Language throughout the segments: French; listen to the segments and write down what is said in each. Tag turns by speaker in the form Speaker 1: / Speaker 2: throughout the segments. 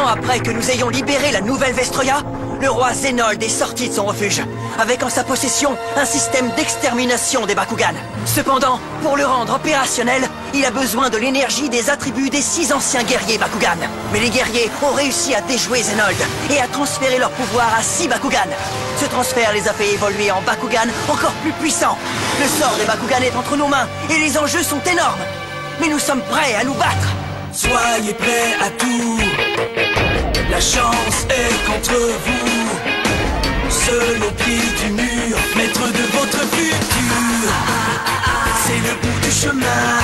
Speaker 1: temps après que nous ayons libéré la nouvelle Vestroia, le roi Zénold est sorti de son refuge, avec en sa possession un système d'extermination des Bakugan. Cependant, pour le rendre opérationnel, il a besoin de l'énergie des attributs des 6 anciens guerriers Bakugan. Mais les guerriers ont réussi à déjouer Zénold et à transférer leur pouvoir à 6 Bakugan. Ce transfert les a fait évoluer en Bakugan encore plus puissants. Le sort des Bakugan est entre nos mains et les enjeux sont énormes. Mais nous sommes prêts à nous battre.
Speaker 2: Soyez prêts à tout. La chance est contre vous. Seul au pied du mur, maître de votre futur. C'est le bout du chemin.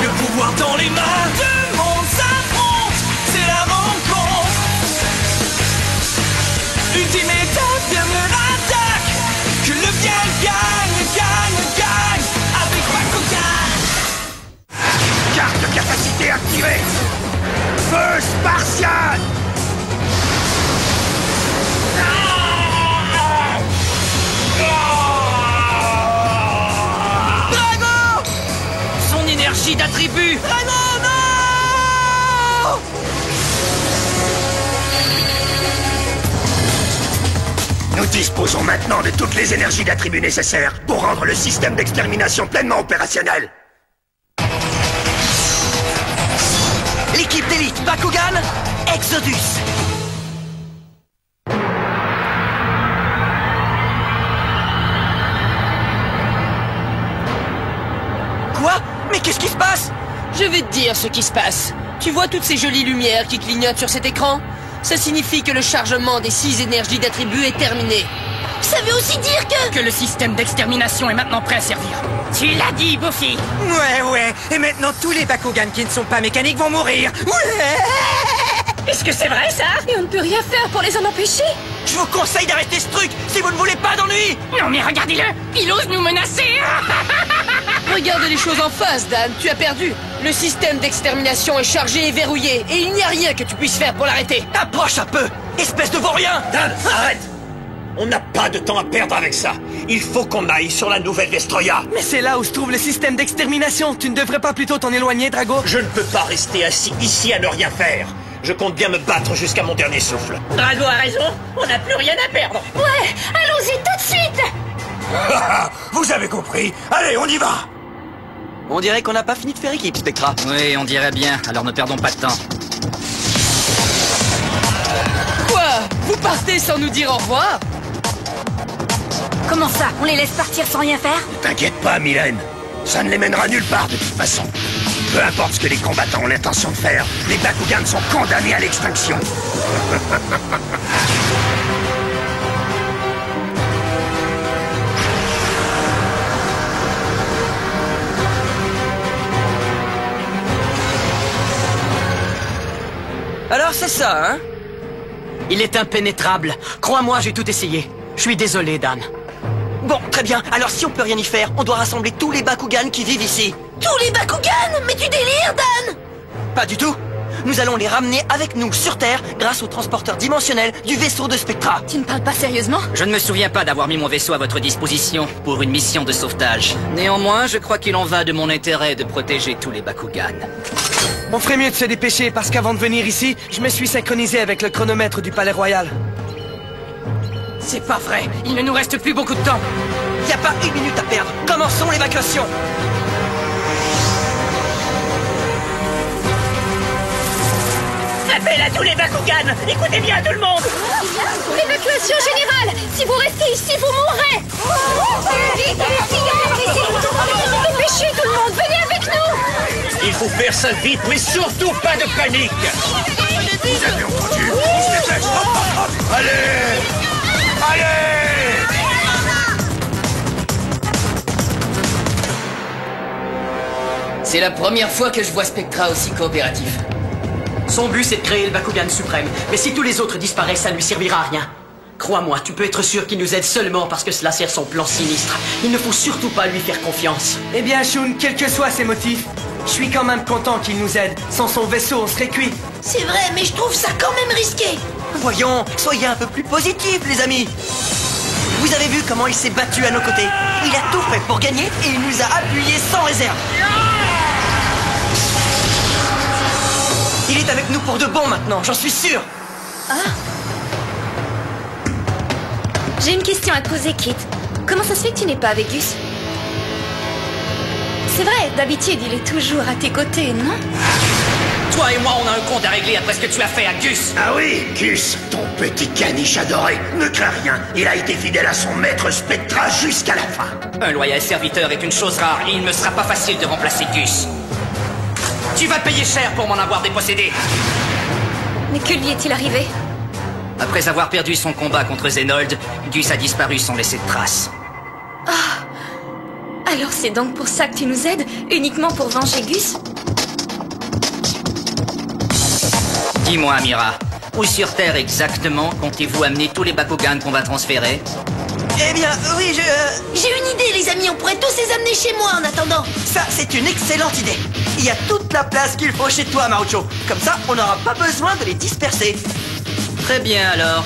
Speaker 2: Le pouvoir dans les mains. Deux mondes s'affrontent. C'est la rencontre. Ultime étape, bienvenue l'attaque. Que le bien gagne, gagne, gagne. Avec Bakugan.
Speaker 3: Carte de capacité activée. Feu spartiate.
Speaker 1: Drago!
Speaker 4: Son énergie d'attribut.
Speaker 1: Drago, non!
Speaker 3: Nous disposons maintenant de toutes les énergies d'attributs nécessaires pour rendre le système d'extermination pleinement opérationnel.
Speaker 1: L'équipe d'élite Bakugan, Exodus. Quoi? Mais qu'est-ce qui se passe?
Speaker 4: Je vais te dire ce qui se passe. Tu vois toutes ces jolies lumières qui clignotent sur cet écran? Ça signifie que le chargement des 6 énergies d'attributs est terminé.
Speaker 5: Ça veut aussi dire que...
Speaker 6: Que le système d'extermination est maintenant prêt à servir. Tu l'as dit, Buffy.
Speaker 7: Ouais, et maintenant tous les Bakugan qui ne sont pas mécaniques vont mourir. Ouais.
Speaker 6: Est-ce que c'est vrai, ça?
Speaker 5: Et on ne peut rien faire pour les en empêcher.
Speaker 1: Je vous conseille d'arrêter ce truc si vous ne voulez pas d'ennui.
Speaker 6: Non mais regardez-le. Il ose nous menacer.
Speaker 4: Regarde les choses en face, Dan. Tu as perdu. Le système d'extermination est chargé et verrouillé, et il n'y a rien que tu puisses faire pour l'arrêter.
Speaker 1: Approche un peu, espèce de vaurien.
Speaker 3: Dan, arrête. On n'a pas de temps à perdre avec ça. Il faut qu'on aille sur la nouvelle Vestroia.
Speaker 7: Mais c'est là où se trouve le système d'extermination. Tu ne devrais pas plutôt t'en éloigner, Drago?
Speaker 3: Je ne peux pas rester assis ici à ne rien faire. Je compte bien me battre jusqu'à mon dernier souffle.
Speaker 6: Drago a raison. On n'a plus rien à perdre.
Speaker 5: Ouais, allons-y tout de suite.
Speaker 3: Vous avez compris. Allez, on y va.
Speaker 1: On dirait qu'on n'a pas fini de faire équipe, Spectra.
Speaker 6: Oui, on dirait bien. Alors ne perdons pas de temps.
Speaker 4: Quoi? Vous partez sans nous dire au revoir?
Speaker 5: Comment ça? On les laisse partir sans rien faire?
Speaker 3: Ne t'inquiète pas, Mylène. Ça ne les mènera nulle part de toute façon. Peu importe ce que les combattants ont l'intention de faire, les Bakugan sont condamnés à l'extinction.
Speaker 1: Alors c'est ça, hein?
Speaker 4: Il est impénétrable. Crois-moi, j'ai tout essayé. Je suis désolé, Dan.
Speaker 1: Bon, très bien. Alors si on peut rien y faire, on doit rassembler tous les Bakugan qui vivent ici.
Speaker 5: Tous les Bakugan? Mais tu délires, Dan!
Speaker 1: Pas du tout. Nous allons les ramener avec nous sur Terre grâce au transporteur dimensionnel du vaisseau de Spectra.
Speaker 5: Tu ne parles pas sérieusement?
Speaker 6: Je ne me souviens pas d'avoir mis mon vaisseau à votre disposition pour une mission de sauvetage. Néanmoins, je crois qu'il en va de mon intérêt de protéger tous les Bakugan.
Speaker 7: On ferait mieux de se dépêcher parce qu'avant de venir ici, je me suis synchronisé avec le chronomètre du Palais Royal.
Speaker 4: C'est pas vrai. Il ne nous reste plus beaucoup de temps.
Speaker 1: Y a pas une minute à perdre. Commençons l'évacuation.
Speaker 6: Appel à tous les Bakugan. Écoutez bien tout le monde.
Speaker 5: Évacuation générale! Si vous restez ici, vous mourrez! Dépêchez tout le monde, venez avec nous!
Speaker 3: Il faut faire ça vite, mais surtout pas de panique. Vous avez entendu? On se dépêche. Hop, hop, hop. Allez! Allez!
Speaker 4: C'est la première fois que je vois Spectra aussi coopératif. Son but, c'est de créer le Bakugan suprême. Mais si tous les autres disparaissent, ça ne lui servira à rien. Crois-moi, tu peux être sûr qu'il nous aide seulement parce que cela sert son plan sinistre. Il ne faut surtout pas lui faire confiance.
Speaker 7: Eh bien, Shun, quels que soient ses motifs, je suis quand même content qu'il nous aide. Sans son vaisseau, on serait cuit.
Speaker 5: C'est vrai, mais je trouve ça quand même risqué.
Speaker 1: Voyons, soyez un peu plus positifs, les amis. Vous avez vu comment il s'est battu à nos côtés. Il a tout fait pour gagner et il nous a appuyés sans réserve. Il est avec nous pour de bon maintenant, j'en suis sûr.
Speaker 5: J'ai une question à te poser, Kit. Comment ça se fait que tu n'es pas avec Gus? C'est vrai, d'habitude, il est toujours à tes côtés, non?
Speaker 4: Toi et moi, on a un compte à régler après ce que tu as fait à Gus.
Speaker 3: Ah oui, Gus, ton petit caniche adoré, ne crains rien. Il a été fidèle à son maître Spectra jusqu'à la fin.
Speaker 6: Un loyal serviteur est une chose rare et il ne sera pas facile de remplacer Gus. Tu vas payer cher pour m'en avoir dépossédé.
Speaker 5: Mais que lui est-il arrivé?
Speaker 6: Après avoir perdu son combat contre Zenold, Gus a disparu sans laisser de traces.
Speaker 5: Alors c'est donc pour ça que tu nous aides? Uniquement pour venger Gus?
Speaker 6: Dis-moi, Amira, où sur Terre exactement comptez-vous amener tous les Bakugan qu'on va transférer?
Speaker 1: Eh bien, oui,
Speaker 8: J'ai une idée, les amis, on pourrait tous les amener chez moi en attendant.
Speaker 1: Ça, c'est une excellente idée. Il y a toute la place qu'il faut chez toi, Marucho. Comme ça, on n'aura pas besoin de les disperser.
Speaker 6: Très bien alors.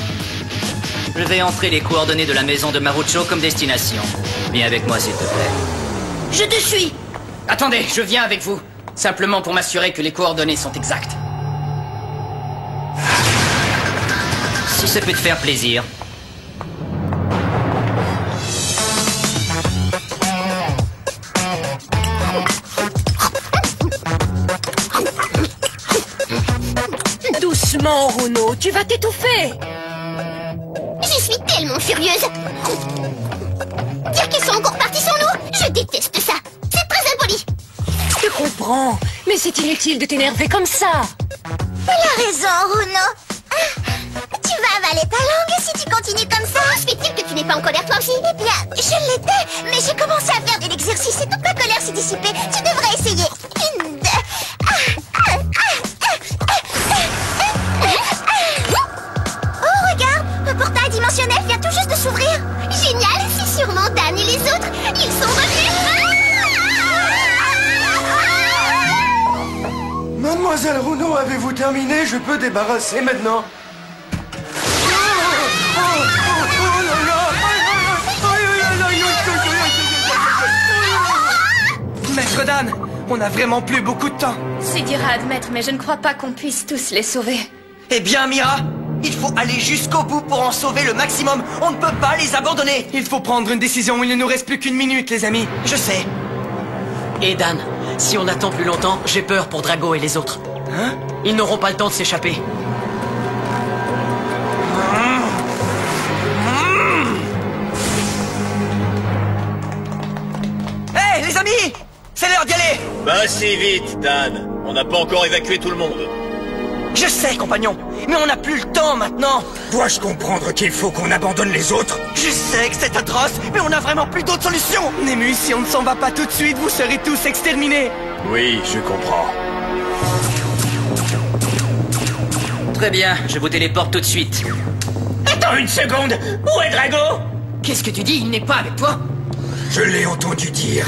Speaker 6: Je vais entrer les coordonnées de la maison de Marucho comme destination. Viens avec moi, s'il te plaît.
Speaker 8: Je te suis.
Speaker 4: Attendez, je viens avec vous. Simplement pour m'assurer que les coordonnées sont exactes.
Speaker 6: Si ça peut te faire plaisir.
Speaker 5: Doucement, Runo, tu vas t'étouffer.
Speaker 9: Je suis tellement furieuse. Dire qu'ils sont encore partis sans nous, je déteste ça. C'est très impoli.
Speaker 5: Je comprends, mais c'est inutile de t'énerver comme ça.
Speaker 9: Elle a raison, Runo. Tu vas avaler ta langue si tu continues comme ça. Se fait-il que tu n'es pas en colère toi aussi? Eh bien, je l'étais, mais j'ai commencé à faire de l'exercice et toute ma colère s'est dissipée. Tu devrais essayer. Une, deux... Oh, regarde, un portail dimensionnel vient tout juste de s'ouvrir. Génial, c'est sûrement Dan et les autres. Ils sont revenus.
Speaker 10: Mademoiselle Runo, avez-vous terminé? Je peux débarrasser maintenant.
Speaker 7: Maître Dan, on a vraiment plus beaucoup de temps.
Speaker 5: C'est dur à admettre, mais je ne crois pas qu'on puisse tous les sauver.
Speaker 1: Eh bien, Mira, il faut aller jusqu'au bout pour en sauver le maximum. On ne peut pas les abandonner.
Speaker 7: Il faut prendre une décision, il ne nous reste plus qu'une minute, les amis.
Speaker 1: Je sais.
Speaker 4: Et Dan, si on attend plus longtemps, j'ai peur pour Drago et les autres.
Speaker 7: Hein?
Speaker 4: Ils n'auront pas le temps de s'échapper.
Speaker 1: Hé, les amis! C'est l'heure d'y aller!
Speaker 3: Pas si vite, Dan. On n'a pas encore évacué tout le monde.
Speaker 1: Je sais, compagnon, mais on n'a plus le temps maintenant.
Speaker 3: Dois-je comprendre qu'il faut qu'on abandonne les autres?
Speaker 1: Je sais que c'est atroce, mais on n'a vraiment plus d'autre solution.
Speaker 7: Némus, si on ne s'en va pas tout de suite, vous serez tous exterminés.
Speaker 3: Oui, je comprends.
Speaker 6: Très bien, je vous téléporte tout de suite.
Speaker 3: Attends une seconde. Où est Drago?
Speaker 4: Qu'est-ce que tu dis? Il n'est pas avec toi?
Speaker 3: Je l'ai entendu dire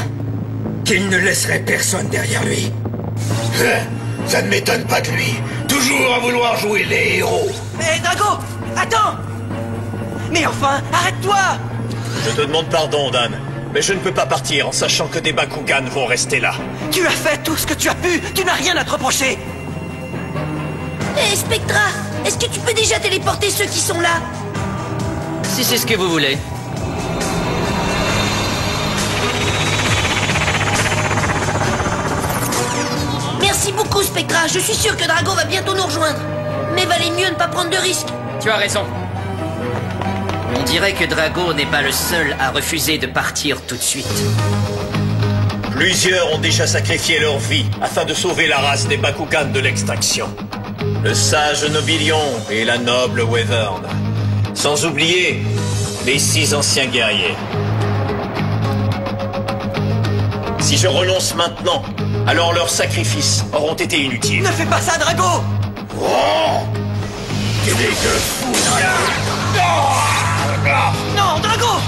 Speaker 3: qu'il ne laisserait personne derrière lui. Ça ne m'étonne pas de lui. Toujours à vouloir jouer les héros.
Speaker 1: Mais Drago, attends! Mais enfin, arrête-toi!
Speaker 3: Je te demande pardon, Dan. Mais je ne peux pas partir en sachant que des Bakugan vont rester là.
Speaker 1: Tu as fait tout ce que tu as pu, tu n'as rien à te reprocher.
Speaker 8: Hé, Spectra, est-ce que tu peux déjà téléporter ceux qui sont là?
Speaker 6: Si c'est ce que vous voulez.
Speaker 8: Merci beaucoup, Spectra. Je suis sûr que Drago va bientôt nous rejoindre. Mais valait mieux ne pas prendre de risques.
Speaker 4: Tu as raison.
Speaker 6: On dirait que Drago n'est pas le seul à refuser de partir tout de suite.
Speaker 3: Plusieurs ont déjà sacrifié leur vie afin de sauver la race des Bakugan de l'extinction. Le sage Nobilion et la noble Wyvern. Sans oublier les 6 anciens guerriers. Si je renonce maintenant, alors leurs sacrifices auront été inutiles.
Speaker 1: Ne fais pas ça, Drago!
Speaker 3: Oh! Qu'est-ce que fou!
Speaker 1: Non, Drago!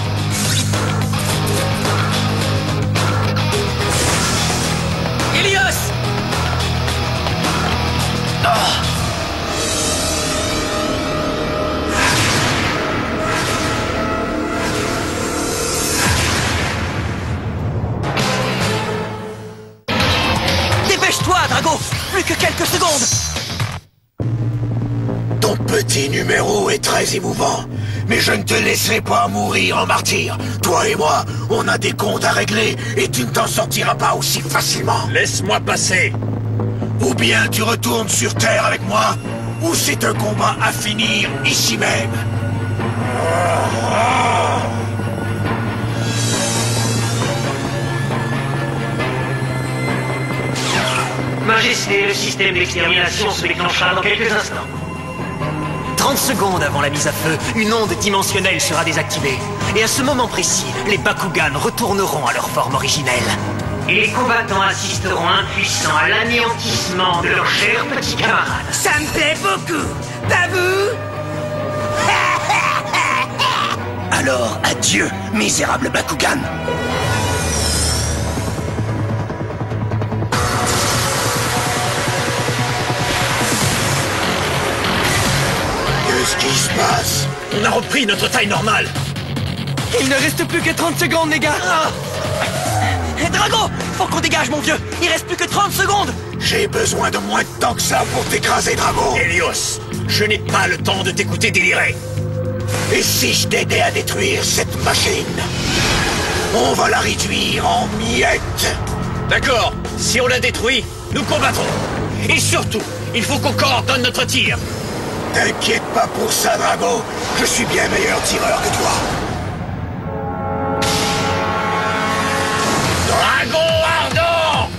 Speaker 4: Helios!
Speaker 1: Dépêche-toi, Drago! Plus que quelques secondes!
Speaker 11: petit numéro est très émouvant, mais je ne te laisserai pas mourir en martyr. Toi et moi, on a des comptes à régler et tu ne t'en sortiras pas aussi facilement.
Speaker 3: Laisse-moi passer.
Speaker 11: Ou bien tu retournes sur Terre avec moi, ou c'est un combat à finir ici même.
Speaker 12: Majesté, le système d'extermination se déclenchera dans quelques instants.
Speaker 7: 30 secondes avant la mise à feu, une onde dimensionnelle sera désactivée. Et à ce moment précis, les Bakugan retourneront à leur forme originelle.
Speaker 12: Et les combattants assisteront impuissants à l'anéantissement de leurs chers petits camarades.
Speaker 7: Ça me plaît beaucoup. Babou!
Speaker 11: Alors, adieu, misérable Bakugan. Qu'est-ce qui se passe?
Speaker 3: On a repris notre taille normale.
Speaker 7: Il ne reste plus que 30 secondes, les gars.
Speaker 1: Drago, faut qu'on dégage, mon vieux. Il reste plus que 30 secondes.
Speaker 11: J'ai besoin de moins de temps que ça pour t'écraser, Drago.
Speaker 3: Helios, je n'ai pas le temps de t'écouter délirer.
Speaker 11: Et si je t'aidais à détruire cette machine? On va la réduire en miettes.
Speaker 3: D'accord, si on la détruit, nous combattrons. Et surtout, il faut qu'on coordonne notre tir.
Speaker 11: T'inquiète pas pour ça, Drago. Je suis bien meilleur tireur que toi.
Speaker 3: Dragon ardent!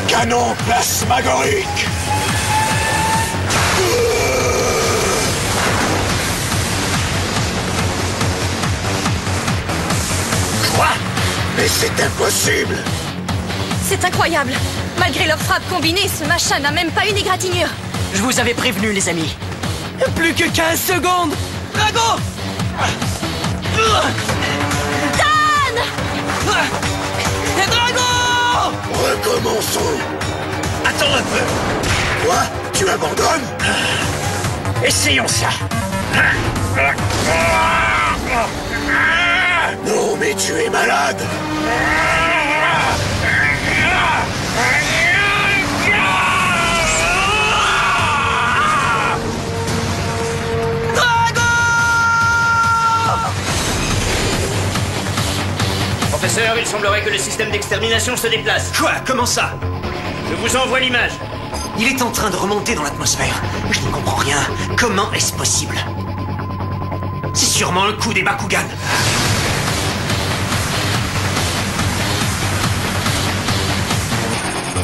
Speaker 11: Canon plasmagorique.
Speaker 3: Quoi?
Speaker 11: Mais c'est impossible.
Speaker 5: C'est incroyable. Malgré leur frappe combinée, ce machin n'a même pas une égratignure.
Speaker 1: Je vous avais prévenu, les amis.
Speaker 7: Plus que 15 secondes.
Speaker 1: Drago!
Speaker 5: Dan!
Speaker 1: Drago!
Speaker 11: Recommençons.
Speaker 3: Attends un peu.
Speaker 11: Quoi? Tu abandonnes?
Speaker 3: Essayons ça.
Speaker 11: Non, mais tu es malade.
Speaker 12: Professeur, il semblerait que le système d'extermination se déplace.
Speaker 7: Quoi? Comment ça?
Speaker 12: Je vous envoie l'image.
Speaker 7: Il est en train de remonter dans l'atmosphère. Je ne comprends rien. Comment est-ce possible? C'est sûrement un coup des Bakugan.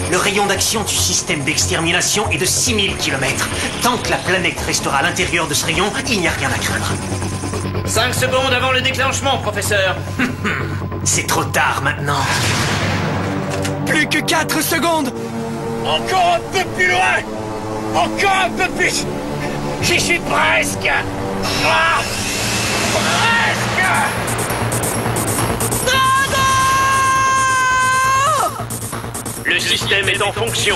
Speaker 7: Le rayon d'action du système d'extermination est de 6000 km. Tant que la planète restera à l'intérieur de ce rayon, il n'y a rien à craindre.
Speaker 12: 5 secondes avant le déclenchement, professeur.
Speaker 7: C'est trop tard maintenant. Plus que 4 secondes.
Speaker 3: Encore un peu plus loin. Encore un peu plus. J'y suis presque. Ah, presque.
Speaker 12: Le système est en fonction.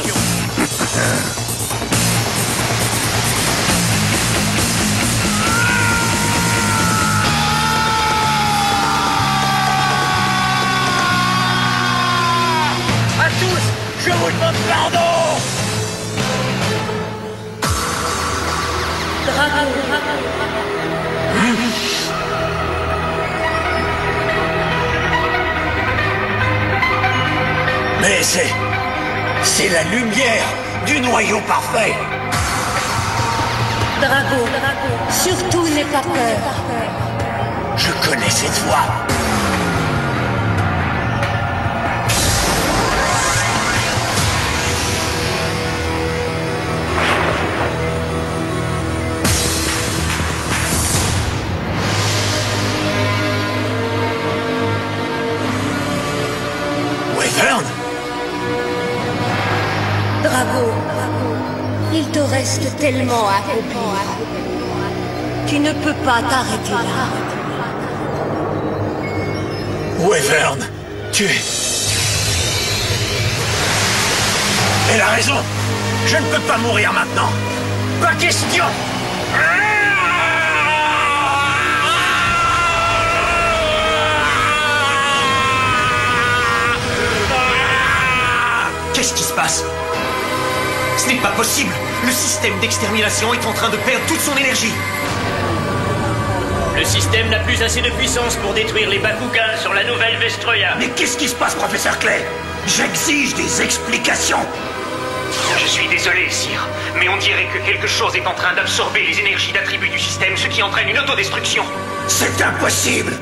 Speaker 3: À tous, je vous demande pardon.
Speaker 11: Mais c'est la lumière du noyau parfait.
Speaker 13: Drago, surtout n'aie pas peur.
Speaker 11: Je connais cette voix.
Speaker 3: Wyvern?
Speaker 13: Drago, il te reste tellement à accomplir. Tu ne peux pas t'arrêter là.
Speaker 3: Wyvern, tu es... Elle a raison. Je ne peux pas mourir maintenant. Pas question.
Speaker 7: Qu'est-ce qui se passe? Ce n'est pas possible. Le système d'extermination est en train de perdre toute son énergie.
Speaker 12: Le système n'a plus assez de puissance pour détruire les Bakugans sur la nouvelle Vestroya.
Speaker 11: Mais qu'est-ce qui se passe, professeur Clay? J'exige des explications.
Speaker 12: Je suis désolé, sire, mais on dirait que quelque chose est en train d'absorber les énergies d'attributs du système, ce qui entraîne une autodestruction.
Speaker 11: C'est impossible.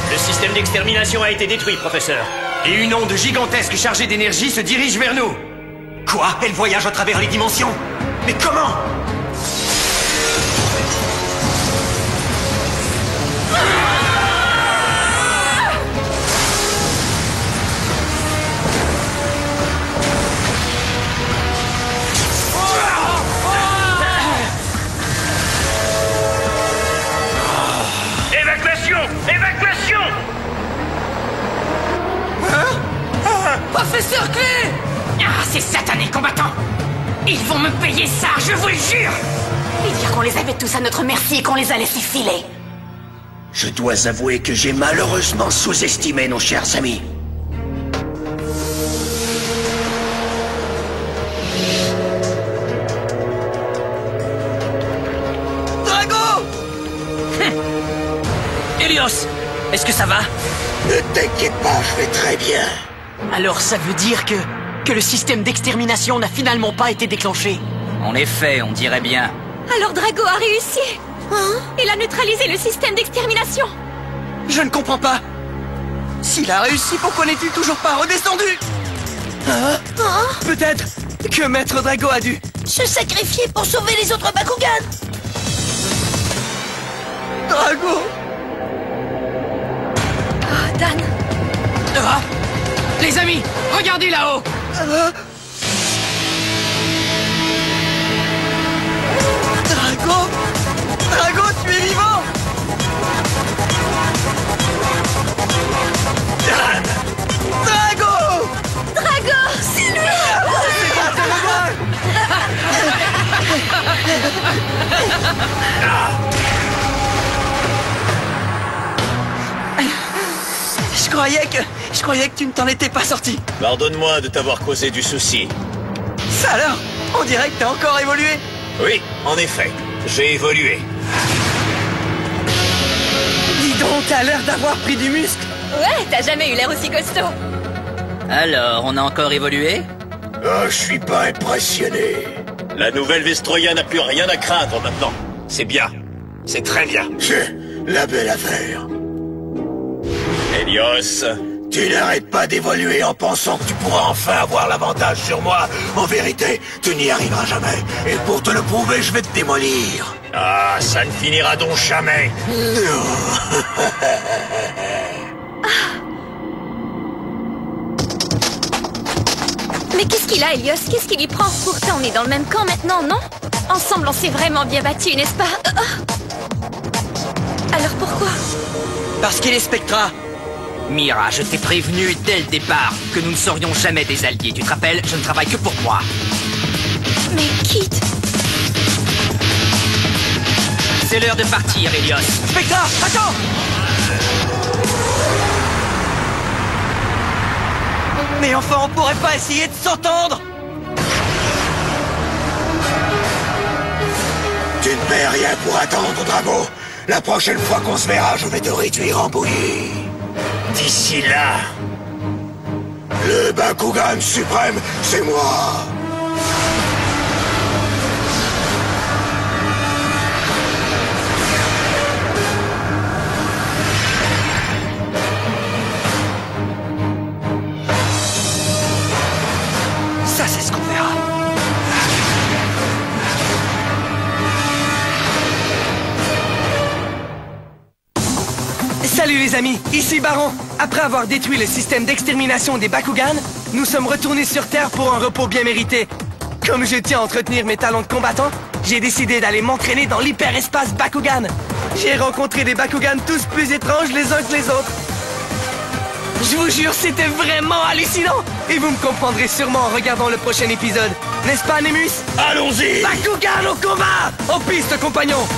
Speaker 12: Le système d'extermination a été détruit, professeur.
Speaker 7: Et une onde gigantesque chargée d'énergie se dirige vers nous. Quoi? Elle voyage à travers les dimensions? Mais comment?
Speaker 12: Évacuation! Évacuation!
Speaker 4: Professeur Clay!
Speaker 14: Ah, ces satanés combattants! Ils vont me payer ça, je vous le jure! Et dire qu'on les avait tous à notre merci et qu'on les a laissés filer.
Speaker 11: Je dois avouer que j'ai malheureusement sous-estimé nos chers amis.
Speaker 1: Drago!
Speaker 4: Helios, est-ce que ça va?
Speaker 11: Ne t'inquiète pas, je vais très bien.
Speaker 4: Alors ça veut dire que le système d'extermination n'a finalement pas été déclenché.
Speaker 6: En effet, on dirait bien.
Speaker 5: Alors Drago a réussi. Hein? Il a neutralisé le système d'extermination.
Speaker 1: Je ne comprends pas. S'il a réussi, pourquoi n'est-il toujours pas redescendu? Hein? Peut-être que Maître Drago a dû
Speaker 8: se sacrifier pour sauver les autres Bakugans.
Speaker 1: Drago!
Speaker 5: Oh, Dan.
Speaker 4: Ah! Les amis, regardez là-haut!
Speaker 1: Drago! Drago, tu es vivant!
Speaker 11: Dan!
Speaker 1: Drago!
Speaker 5: Drago, c'est lui!
Speaker 1: Je croyais que tu ne t'en étais pas sorti.
Speaker 3: Pardonne-moi de t'avoir causé du souci.
Speaker 1: Ça alors? On dirait que t'as encore évolué.
Speaker 3: Oui, en effet, j'ai évolué.
Speaker 1: Dis donc, t'as l'air d'avoir pris du muscle.
Speaker 5: Ouais, t'as jamais eu l'air aussi costaud.
Speaker 6: Alors, on a encore évolué?
Speaker 11: Oh, je suis pas impressionné.
Speaker 3: La nouvelle Vestroya n'a plus rien à craindre maintenant. C'est bien. C'est très bien.
Speaker 11: La belle affaire.
Speaker 3: Helios,
Speaker 11: tu n'arrêtes pas d'évoluer en pensant que tu pourras enfin avoir l'avantage sur moi. En vérité, tu n'y arriveras jamais. Et pour te le prouver, je vais te démolir.
Speaker 3: Ah, ça ne finira donc jamais.
Speaker 5: Mais qu'est-ce qu'il a, Helios? Qu'est-ce qu'il y prend? Pourtant, on est dans le même camp maintenant, non? Ensemble, on s'est vraiment bien battus, n'est-ce pas? Alors pourquoi?
Speaker 1: Parce qu'il est Spectra.
Speaker 6: Mira, je t'ai prévenu dès le départ que nous ne serions jamais des alliés. Tu te rappelles, je ne travaille que pour moi.
Speaker 5: Mais Kit...
Speaker 6: C'est l'heure de partir, Helios.
Speaker 1: Spectra, attends! Mais enfin, on pourrait pas essayer de s'entendre?
Speaker 11: Tu ne perds rien pour attendre, Drago. La prochaine fois qu'on se verra, je vais te réduire en bouillie.
Speaker 3: D'ici là...
Speaker 11: Le Bakugan suprême, c'est moi.
Speaker 1: Ça, c'est ce qu'on verra.
Speaker 15: Salut les amis, ici Baron. Après avoir détruit le système d'extermination des Bakugan, nous sommes retournés sur Terre pour un repos bien mérité. Comme je tiens à entretenir mes talents de combattant, j'ai décidé d'aller m'entraîner dans l'hyperespace Bakugan. J'ai rencontré des Bakugan tous plus étranges les uns que les autres. Je vous jure, c'était vraiment hallucinant. Et vous me comprendrez sûrement en regardant le prochain épisode. N'est-ce pas, Nemus?
Speaker 11: Allons-y!
Speaker 15: Bakugan au combat! En piste, compagnons!